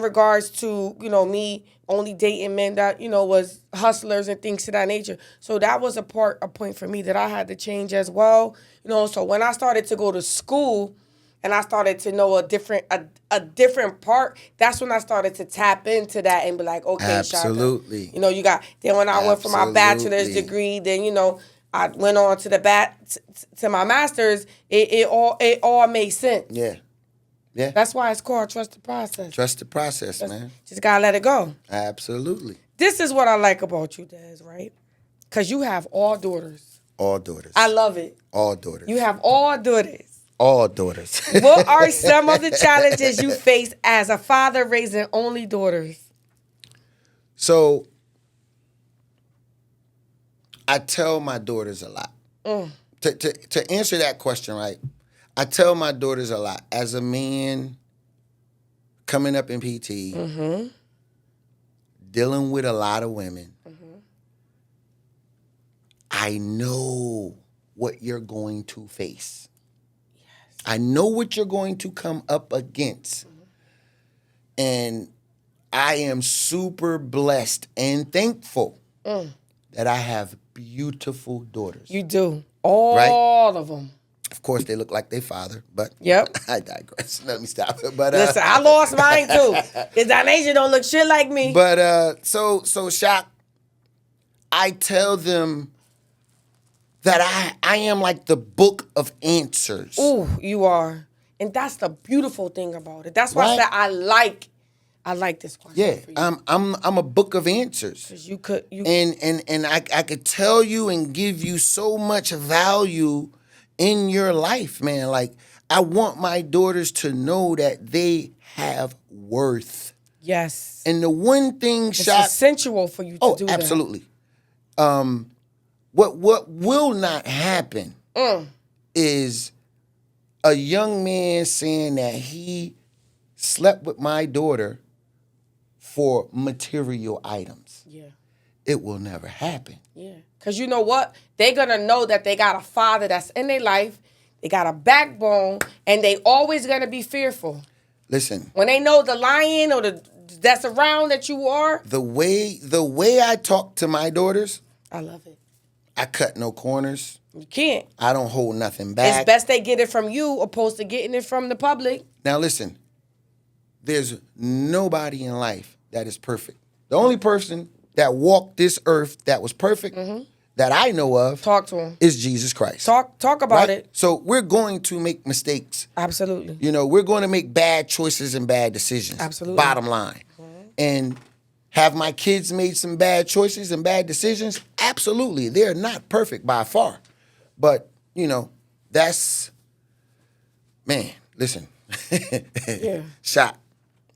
regards to, me only dating men that, was hustlers and things of that nature. So that was a point for me that I had to change as well. So when I started to go to school and I started to know a different part, that's when I started to tap into that and be like, okay, absolutely. Shaka. Then when I went for my bachelor's degree, then, I went on to my master's, it all made sense. Yeah. Yeah. That's why it's called trust the process. Trust the process, man. Just gotta let it go. Absolutely. This is what I like about you, Dez, right? Because you have all daughters. All daughters. I love it. All daughters. You have all daughters. All daughters. What are some of the challenges you face as a father raising only daughters? So, I tell my daughters a lot. To answer that question, right? I tell my daughters a lot. As a man coming up in PT, dealing with a lot of women, I know what you're going to face. Yes. I know what you're going to come up against. And I am super blessed and thankful that I have beautiful daughters. You do. All of them. Of course, they look like their father, but yep. I digress. Let me stop it. But listen, I lost mine too. Because Danasia don't look shit like me. But so Shaq, I tell them that I am like the book of answers. Ooh, you are, and that's the beautiful thing about it. That's why I said I like this question. Yeah, for you. I'm a book of answers. 'Cause and I could tell you and give you so much value in your life, man. Like, I want my daughters to know that they have worth. Yes. And the one thing, it's essential for you to do that. Absolutely. What will not happen is a young man saying that he slept with my daughter for material items. Yeah. It will never happen. Yeah. Because you know what? They're going to know that they got a father that's in their life. They got a backbone. And they always going to be fearful. Listen. When they know the lion or that's around that you are. The way I talk to my daughters. I love it. I cut no corners. You can't. I don't hold nothing back. It's best they get it from you opposed to getting it from the public. Now listen. There's nobody in life that is perfect. The only person that walked this earth that was perfect that I know of talk to him is Jesus Christ. Talk about it. So we're going to make mistakes. Absolutely. We're going to make bad choices and bad decisions. Absolutely. Bottom line. And have my kids made some bad choices and bad decisions? Absolutely. They're not perfect by far. But, that's, man, listen. Yeah. Shot.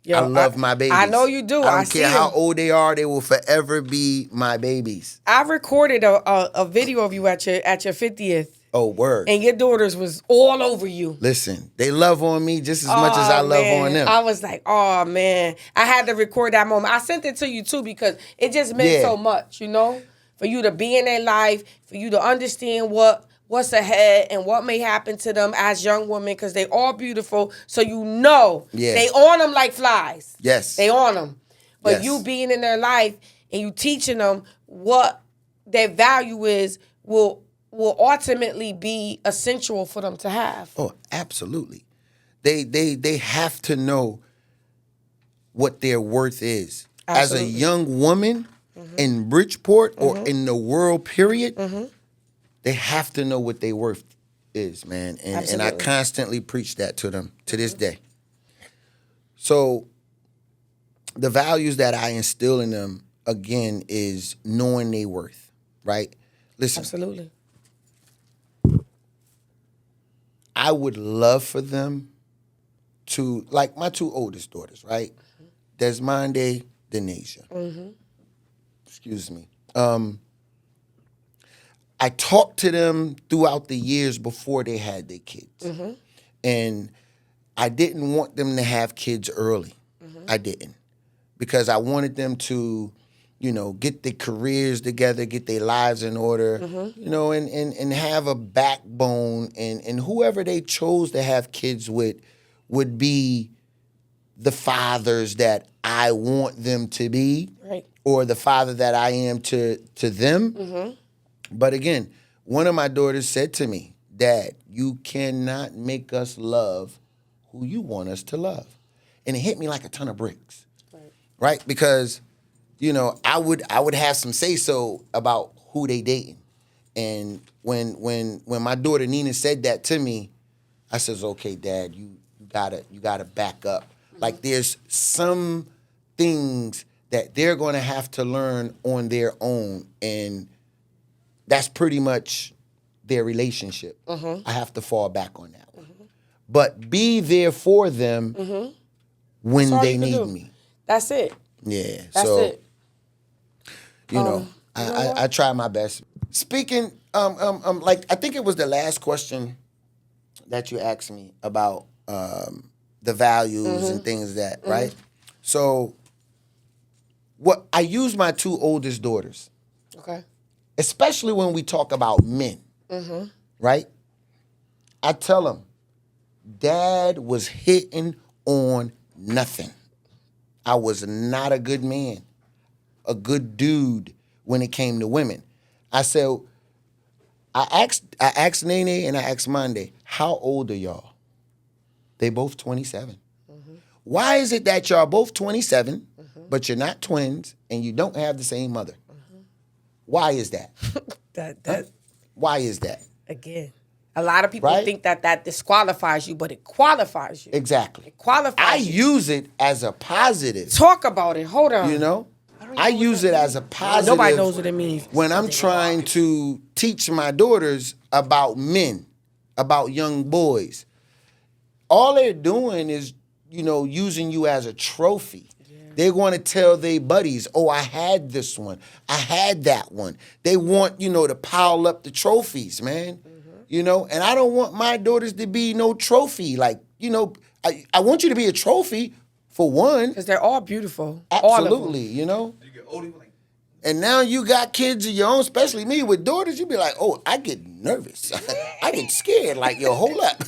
Yo, I love my babies. I know you do. I I don't see care how them. old they are. They will forever be my babies. I recorded a video of you at your 50th, Oh, word. and your daughters was all over you. Listen, they love on me just as much as I love Man. on them. I was like, oh man, I had to record that moment. I sent it to you too because it just meant so much, you know, for you to be in their life, for you to understand what's ahead and what may happen to them as young women, because they all beautiful. So you know, they on them like flies. Yes, they on them. But yes. you being in their life and you teaching them what their value is will ultimately be essential for them to have. Oh, absolutely. They have to know what their worth is. Absolutely. As a young woman in Bridgeport or in the world, period, they have to know what their worth is, man. And I constantly preach that to them to this day. So the values that I instill in them, again, is knowing their worth, right? Listen. Absolutely. I would love for them to, like my two oldest daughters, right? Desmonde, Denasia. Excuse me. I talked to them throughout the years before they had their kids. And I didn't want them to have kids early. I didn't. Because I wanted them to, you know, get their careers together, get their lives in order, you know, and have a backbone. And whoever they chose to have kids with would be the fathers that I want them to be, right, or the father that I am to them. But again, one of my daughters said to me, Dad, you cannot make us love who you want us to love. And it hit me like a ton of bricks, right? Because, you know, I would have some say-so about who they dating. And when my daughter Nina said that to me, I says, okay, Dad, you gotta back up. Like there's some things that they're gonna have to learn on their own, and that's pretty much their relationship. I have to fall back on that one. But be there for them when they need me. That's it. Yeah. That's so it. you know, I try my best. Speaking, like I think it was the last question that you asked me about the values and things that, right? So what I use my two oldest daughters. Okay. Especially when we talk about men, right? I tell them, Dad was hitting on nothing. I was not a good man, a good dude when it came to women. I said, I asked Nene and I asked Monday, how old are y'all? They both 27. Why is it that y'all both 27, but you're not twins and you don't have the same mother? Why is that? Why is that? Again, a lot of people think that disqualifies you, but it qualifies you. Exactly. It qualifies you. use it as a positive. Talk about it. Hold on. You know? I use it as a positive. Nobody knows what it means. When I'm trying to teach my daughters about men, about young boys. All they're doing is, you know, using you as a trophy. They're going to tell their buddies, oh, I had this one. I had that one. They want, you know, to pile up the trophies, man. You know, and I don't want my daughters to be no trophy. Like, you know, I want you to be a trophy, for one. Because they're all beautiful. Absolutely, you know. You get older, like, And now you got kids of your own, especially me with daughters. You be like, oh, I get nervous. I get scared. Like, yo, hold up.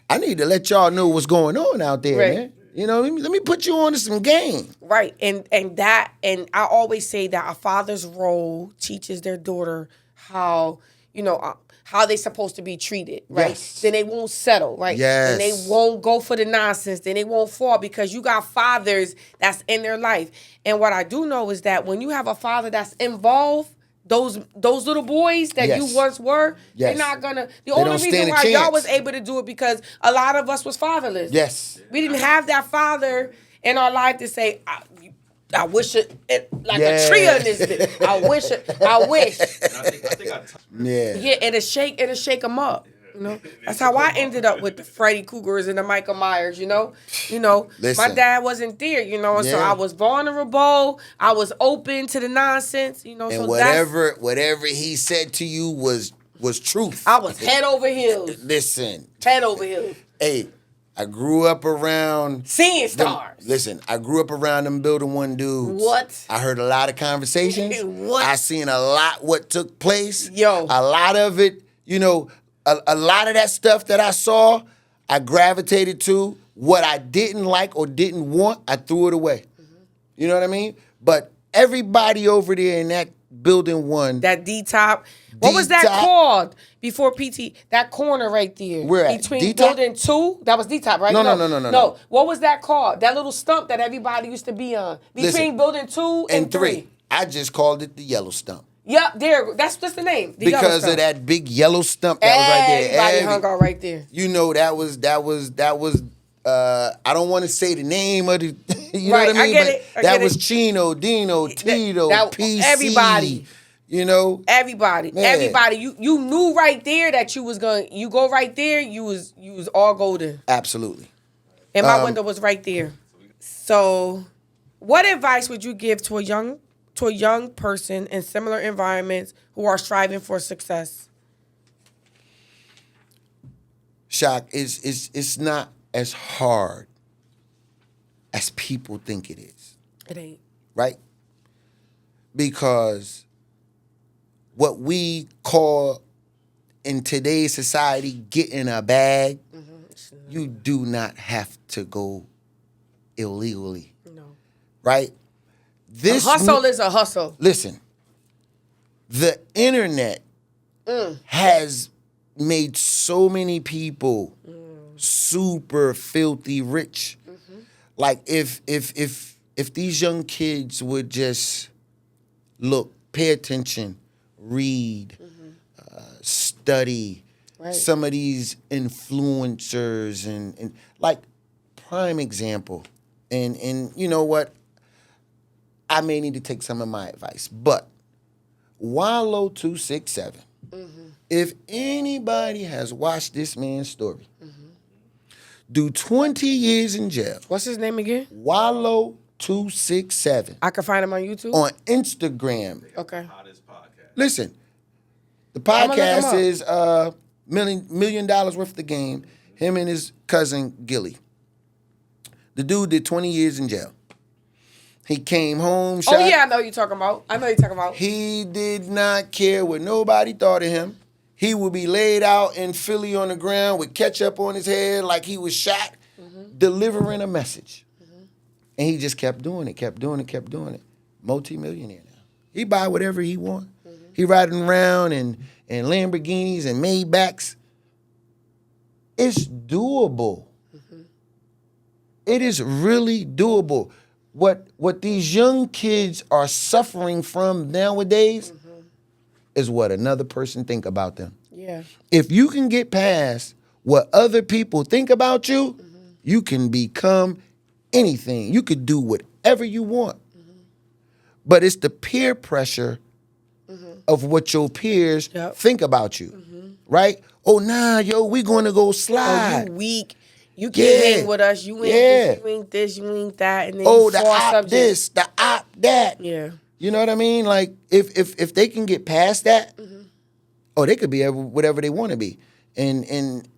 I need to let y'all know what's going on out there, man. You know, let me put you on to some game. Right. And I always say that a father's role teaches their daughter how, you know, how they supposed to be treated, right? Yes. Then they won't settle, right? Yes. And they won't go for the nonsense. Then they won't fall because you got fathers that's in their life. And what I do know is that when you have a father that's involved, those little boys that you once were, they're not gonna. The only reason why y'all was able to do it because a lot of us was fatherless. Yes. We didn't have that father in our life to say, I wish it like a tree on this bitch. I wish. and I think Yeah. Yeah, it'll shake them up. You know, that's how I ended up with the Freddy Cougars and the Michael Myers. You know, Listen. my dad wasn't there. You know, and so Yeah. I was vulnerable. I was open to the nonsense. You know, And so whatever he said to you was truth. I was head over heels. Listen, Head over heels. hey, I grew up around Seeing them- stars. Listen, I grew up around them Building 1 dudes. What? I heard a lot of conversations. What? I seen a lot what took place. Yo. A lot of it, a lot of that stuff that I saw, I gravitated to. What I didn't like or didn't want, I threw it away. You know what I mean? But everybody over there in that Building 1. That D-top. What was that D-top. called before PT? That corner right there. Where at? Between D-top? Building 2. That was D-top, right? No. No. What was that called? That little stump that everybody used to be on. Between Listen, Building 2 and 3. I just called it the yellow stump. Yep, there. That's just the name. The yellow Because stump. of that big yellow stump that was right there. Everybody hung out right there. You know, that was I don't want to say the name of the you know Right, what I I mean? get But it, I that get was it. Chino, Dino, Tito, that- PC. everybody. You know? Everybody. Man. Everybody. You knew right there that you was you go right there, you was all golden. Absolutely. And my window was right there. So, what advice would you give to a young person in similar environments who are striving for success? Shock, it's not as hard as people think it is. It ain't. Right? Because what we call in today's society getting a bag, you do not have to go illegally. No. Right? A hustle is a hustle. Listen, the internet has made so many people super filthy rich. Like if these young kids would just look, pay attention, read, study, Right. some of these influencers and like prime example. And you know what? I may need to take some of my advice, but Wallow 267. If anybody has watched this man's story, do 20 years in jail. What's his name again? Wallow 267 I can find him on YouTube. on Instagram. Okay. Hottest podcast. Listen, the I'ma look him podcast up. is $1 million worth of the game. Him and his cousin Gilly. The dude did 20 years in jail. He came home. Oh yeah, I know what you're talking about. He did not care what nobody thought of him. He would be laid out in Philly on the ground with ketchup on his head like he was shot, delivering a message. And he just kept doing it. Multi-millionaire now. He buy whatever he want. He riding around in Lamborghinis and Maybachs. It's doable. It is really doable. What these young kids are suffering from nowadays is what another person think about them. Yeah. If you can get past what other people think about you, you can become anything. You could do whatever you want. But it's the peer pressure of what your peers Yep. think about you, right? Oh, nah, yo, we going to go slide. Oh, you weak. You can't Yeah. hang with us. You ain't Yeah. this, you ain't this, you ain't that. And then Oh, you the fall op subject. this, the op that. Yeah. You know what I mean? Like if they can get past that, oh, they could be whatever they want to be. And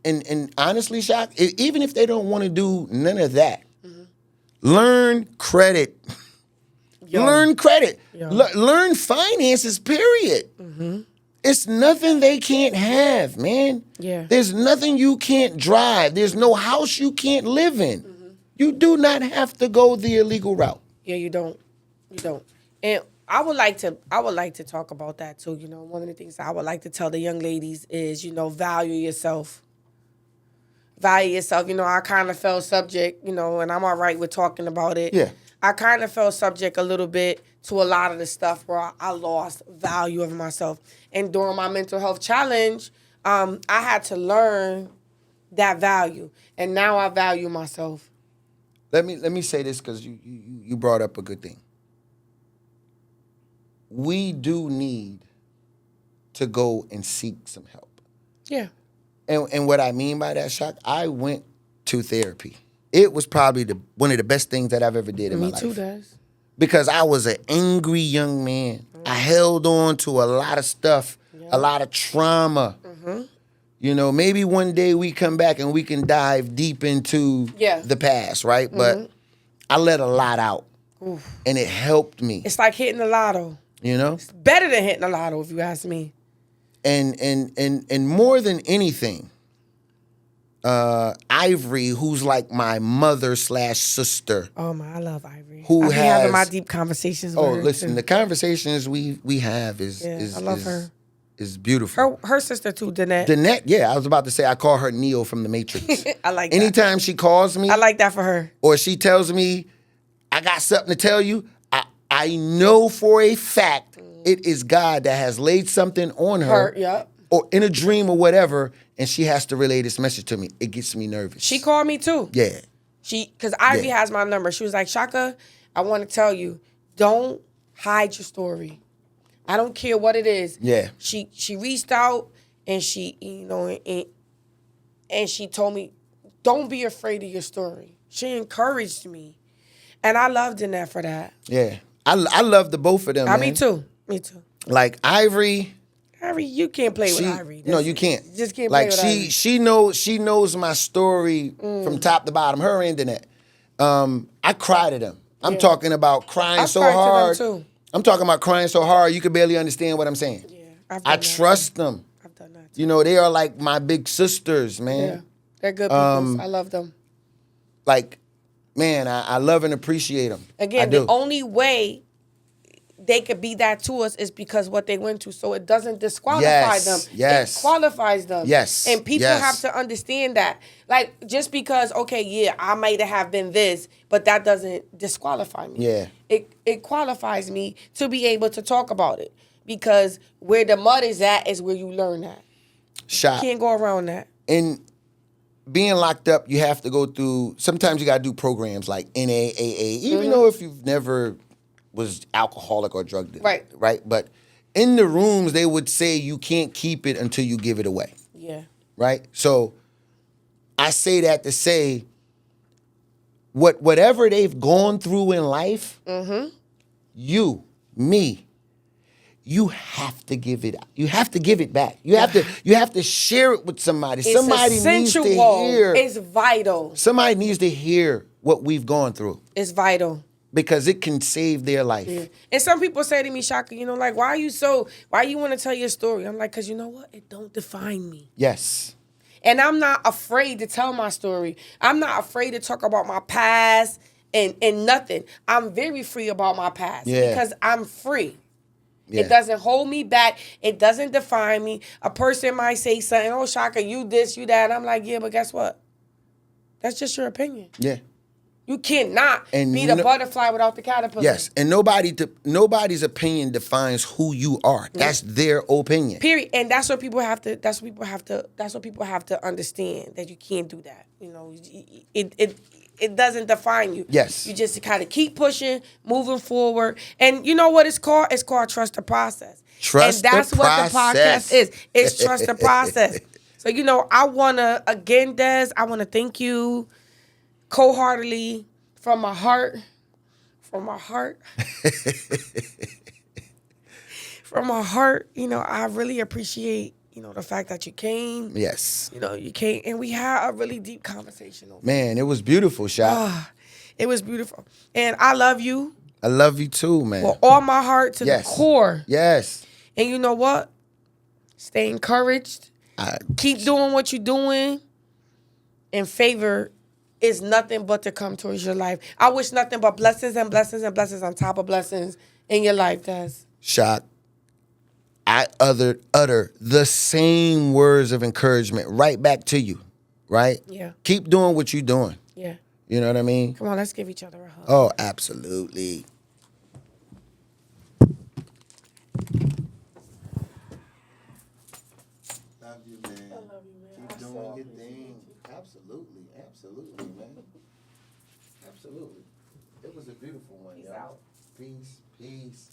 honestly, Shock, even if they don't want to do none of that, learn credit. Yo. Learn credit. Yo. Learn finances, period. It's nothing they can't have, man. Yeah. There's nothing you can't drive. There's no house you can't live in. You do not have to go the illegal route. Yeah, you don't. You don't. And I would like to talk about that too. You know, one of the things I would like to tell the young ladies is, value yourself. Value yourself. I kind of fell subject, and I'm all right with talking about it. Yeah. I kind of fell subject a little bit to a lot of the stuff where I lost value of myself. And during my mental health challenge, I had to learn that value. And now I value myself. Let me say this because you brought up a good thing. We do need to go and seek some help. Yeah. And what I mean by that, Shock, I went to therapy. It was probably one of the best things that I've ever did in my life. Me too, Des. Because I was an angry young man. I held on to a lot of stuff, a lot of trauma. You know, maybe one day we come back and we can dive deep into the past, right? But I let a lot out. And it helped me. It's like hitting the lotto. You know? It's better than hitting the lotto, if you ask me. And more than anything, Ivory, who's like my mother/sister. Oh my, I love Ivory. Who I be has having my deep conversations with her. Listen, too. the conversations we have is I love her. Is beautiful. Her sister too, Danette. Danette, yeah, I was about to say I call her Neo from the Matrix. I like that. Anytime she calls me, I like that for her. or she tells me I got something to tell you, I know for a fact it is God that has laid something on her, or in a dream or whatever, and she has to relay this message to me. It gets me nervous. She called me too. Yeah. Because Ivy has my number. She was like, Chaka, I want to tell you, don't hide your story. I don't care what it is. Yeah. She reached out and she, and she told me, don't be afraid of your story. She encouraged me. And I loved Danette for that. Yeah. I love the both of them, man. Me too. Like Ivory, you can't play with Ivory. No, you can't. You just can't like play with Ivory. she knows my story from top to bottom. Her and Danette. I cried at them. I'm talking about crying so hard. To them too. I'm talking about crying so hard you could barely understand what I'm saying. Yeah, I trust them. I've done that too. You know, they are like my big sisters, man. Yeah, they're good people. I love them. Like, man, I love and appreciate them. Again, the only way they could be that to us is because what they went through. So it doesn't disqualify them. Yes. It qualifies them. Yes. And people have to understand that. Like, just because, I might have been this, but that doesn't disqualify me. Yeah. It qualifies me to be able to talk about it. Because where the mud is at is where you learn that. Shot. You can't go around that. And being locked up, you have to go through, sometimes you got to do programs like NAAA, even though if you've never was alcoholic or drug dealer. Right? But in the rooms, they would say you can't keep it until you give it away. Yeah. Right? So I say that to say whatever they've gone through in life, you have to give it. You have to give it back. You have to share it with somebody. Somebody needs to hear. It's vital. Somebody needs to hear what we've gone through. It's vital. Because it can save their life. Yeah. And some people say to me, Shaka, like, why you want to tell your story? I'm like, because you know what? It don't define me. Yes. And I'm not afraid to tell my story. I'm not afraid to talk about my past and nothing. I'm very free about my past because I'm free. Yeah. It doesn't hold me back. It doesn't define me. A person might say something, oh, Shaka, you this, you that. I'm like, yeah, but guess what? That's just your opinion. Yeah. You cannot be the butterfly without the caterpillar. Yes, and nobody's opinion defines who you are. That's their opinion. Period. And that's what people have to. That's what people have to understand, that you can't do that. It doesn't define you. Yes. You just kind of keep pushing, moving forward, and you know what it's called? It's called trust the process. Trust the process. And that's what the podcast is. It's trust the process. So I wanna again, Dez. I wanna thank you. Wholeheartedly, from my heart, from my heart, I really appreciate, the fact that you came. Yes. You came, and we had a really deep conversation. Man, it was beautiful, Shaq. It was beautiful. And I love you. I love you too, man. With all my heart to the core. Yes. And you know what? Stay encouraged. Keep doing what you're doing. And favor is nothing but to come towards your life. I wish nothing but blessings and blessings and blessings on top of blessings in your life, Des. Shock. I utter the same words of encouragement right back to you, right? Yeah. Keep doing what you're doing. Yeah. You know what I mean? Come on, let's give each other a hug. Oh, absolutely. Love you, man. I love you, man. Keep doing your thing. Absolutely, absolutely, man. Absolutely. It was a beautiful one, y'all. Peace, peace.